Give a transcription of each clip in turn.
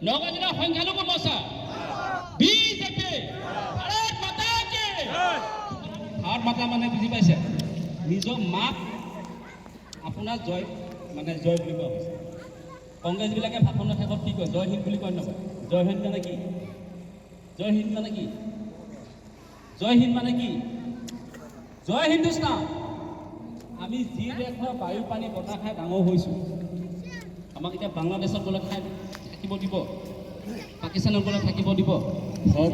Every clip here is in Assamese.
নগাঁও জিলাৰ সংখ্যালঘু মৰ্চা বিজেপি ভাৰত মাতা কি ভাৰত মাতা মানে বুজি পাইছে নিজৰ মাক আপোনাৰ জয় মানে জয় বুলি কোৱা হৈছে কংগ্ৰেছবিলাকে ভাষণৰ শেষত কি কয় জয় হিন্দ বুলি কয় নকয় জয় হিন্দ মানে কি জয় হিন্দ মানে কি জয় হিন্দ মানে কি জয় হিন্দুস্তান আমি যি দেশৰ বায়ু পানী বতাহ খাই ডাঙৰ হৈছোঁ আমাক এতিয়া বাংলাদেশত গ'লে খাই থাকিব দিব পাকিস্তানত গ'লে থাকিব দিব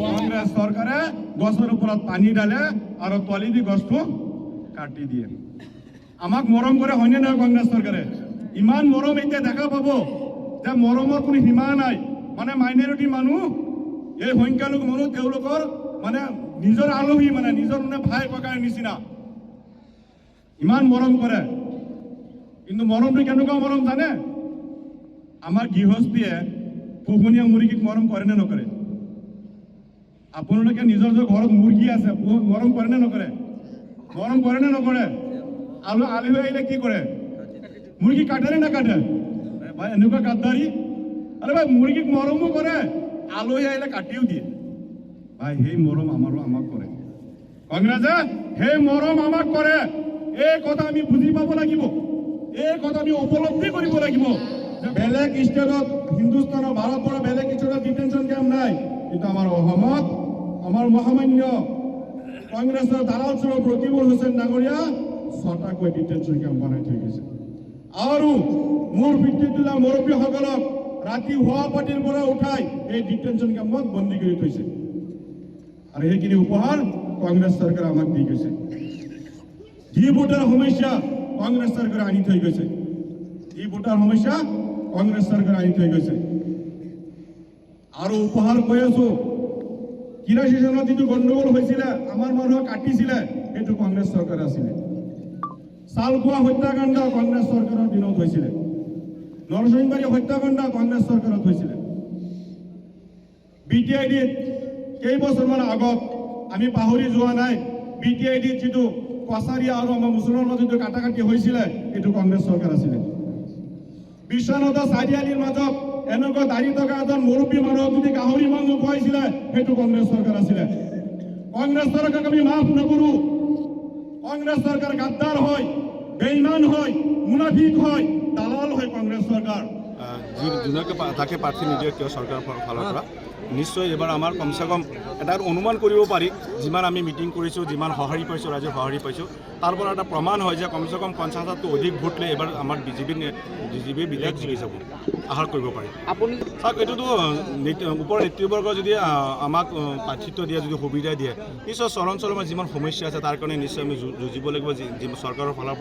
কংগ্ৰেছ চৰকাৰে গছৰ ওপৰত পানী ঢালে আৰু তলি দি গছটো কাটি দিয়ে আমাক মৰম কৰে হয়নে নহয় কংগ্ৰেছ চৰকাৰে ইমান মৰম এতিয়া দেখা পাব যে মৰমৰ কোনো সীমা নাই মানে মাইনৰিটি মানুহ এই সংখ্যালঘু মানুহ তেওঁলোকৰ মানে নিজৰ আলহী মানে নিজৰ মানে ভাই ককাৰ নিচিনা ইমান মৰম কৰে কিন্তু মৰমটো কেনেকুৱা মৰম জানে আমাৰ গৃহস্থীয়ে পোহনীয়া মুৰ্গীক মৰম কৰে নে নকৰে আপোনালোকে নিজৰ ঘৰত মুৰ্গী আছে মৰম কৰে নে নকৰে আৰু আলহী আহিলে কি কৰে মুৰ্গী কাটে নে নাকাটে ভাই এনেকুৱা কাটদাৰী আৰে ভাই মুৰ্গীক মৰমো কৰে আলহী আহিলে কাটিও দিয়ে ভাই সেই মৰম আমাক কৰে কংগ্ৰেছে সেই মৰম আমাক কৰে এই কথা আমি বুজি পাব লাগিব এই কথা আমি উপলব্ধি কৰিব লাগিব যে বেলেগ ষ্টেটত হিন্দুস্তানৰ ভাৰতৰ বেলেগ ষ্টেটত ডিটেনশ্যন কেম্প নাই কিন্তু আমাৰ অসমত আমাৰ মহামান্য কংগ্ৰেছৰ দালাল স্বৰূপ ৰকিবুল হুছেইন ডাঙৰীয়া 6টাকৈ ডিটেনশ্যন কেম্প বনাই থৈ গৈছে আৰু মোৰ পিতৃতুল্য মুৰব্বীসকলক ৰাতি হোৱা পাটিৰ পৰা উঠাই এই ডিটেনশ্যন কেম্পত বন্দী কৰি থৈছে আৰু সেইখিনি উপহাৰ কংগ্ৰেছ চৰকাৰে আমাক দি গৈছে যি ভোটাৰ সমস্যা কংগ্ৰেছ চৰকাৰে আনি থৈ গৈছে যি ভোটাৰ সমস্যা কংগ্ৰেছ চৰকাৰে আনি থৈ গৈছে আৰু উপহাৰ কৈ আছো ৮৩ চনত যিটো গণ্ডগোল হৈছিলে আমাৰ মানুহক কাটিছিলে সেইটো কংগ্ৰেছ চৰকাৰ আছিলে চালখোৱা হত্যাকাণ্ড কংগ্ৰেছ চৰকাৰৰ দিনত হৈছিলে নৰসিংবাৰী হত্যাকাণ্ড কংগ্ৰেছ চৰকাৰত হৈছিলে BTIDত কেইবছৰমান আগত আমি পাহৰি যোৱা নাই BTIDত যিটো কছাৰী আৰু আমাৰ মুছলমানৰ মাজত যিটো কাটাকাটি হৈছিলে এইটো কংগ্ৰেছ চৰকাৰ আছিলে বিশ্বনাথ চাৰিআলিৰ মাজত এনেকুৱা দাড়ি থকা এজন মুৰব্বী মানুহক যদি গাহৰি মাংস খুৱাইছিলে সেইটো কংগ্ৰেছ চৰকাৰ আছিলে কংগ্ৰেছ চৰকাৰক আমি মাফ নকৰো কংগ্ৰেছ চৰকাৰ গাদ্দাৰ হয় বেঈমান হয় মুনাফিক হয় দালাল হয় কংগ্ৰেছ চৰকাৰ যোনকে তাকে প্ৰাৰ্থী নিদিয়ে কিয় চৰকাৰৰ ফালৰ পৰা নিশ্চয় এবাৰ আমাৰ কমচে কম এটা অনুমান কৰিব পাৰি যিমান আমি মিটিং কৰিছোঁ যিমান সঁহাৰি পাইছোঁ ৰাইজৰ সঁহাৰি পাইছোঁ তাৰ পৰা এটা প্ৰমাণ হয় যে কমচে কম ৫০,০০০তকৈ অধিক ভোট লৈ এবাৰ আমাৰ বিজেপিৰ বিধায়ক জিকি যাব আশা কৰিব পাৰি আপুনি চাওক এইটোতো ওপৰৰ নেতৃবৰ্গ যদি আমাক প্ৰাৰ্থিত্ব দিয়ে যদি সুবিধা দিয়ে নিশ্চয় চৰাঞ্চলৰ যিমান সমস্যা আছে তাৰ কাৰণে নিশ্চয় আমি যুঁজিব লাগিব চৰকাৰৰ ফালৰ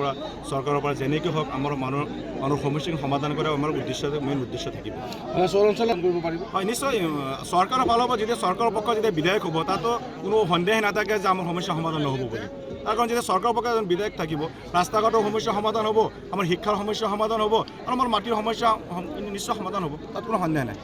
পৰা যেনেকৈ হওক আমাৰ মানুহৰ সমস্যাখিনি সমাধান কৰা আমাৰ মেইন উদ্দেশ্য থাকিব চৰাঞ্চল কৰিব পাৰিব হয় নিশ্চয় চৰকাৰৰ ফালৰ পৰা যেতিয়া চৰকাৰৰ পক্ষত যেতিয়া বিধায়ক হ'ব তাতো কোনো সন্দেহ নাথাকে যে আমাৰ সমস্যা সমাধান নহ'ব বুলি তাৰ কাৰণ যেতিয়া চৰকাৰৰ পক্ষত এজন বিধায়ক থাকিব ৰাস্তা ঘাটৰ সমস্যা সমাধান হ'ব আমাৰ শিক্ষাৰ সমস্যা সমাধান হ'ব আৰু আমাৰ মাটিৰ সমস্যা নিশ্চয় সমাধান হ'ব তাত কোনো সন্দেহ নাই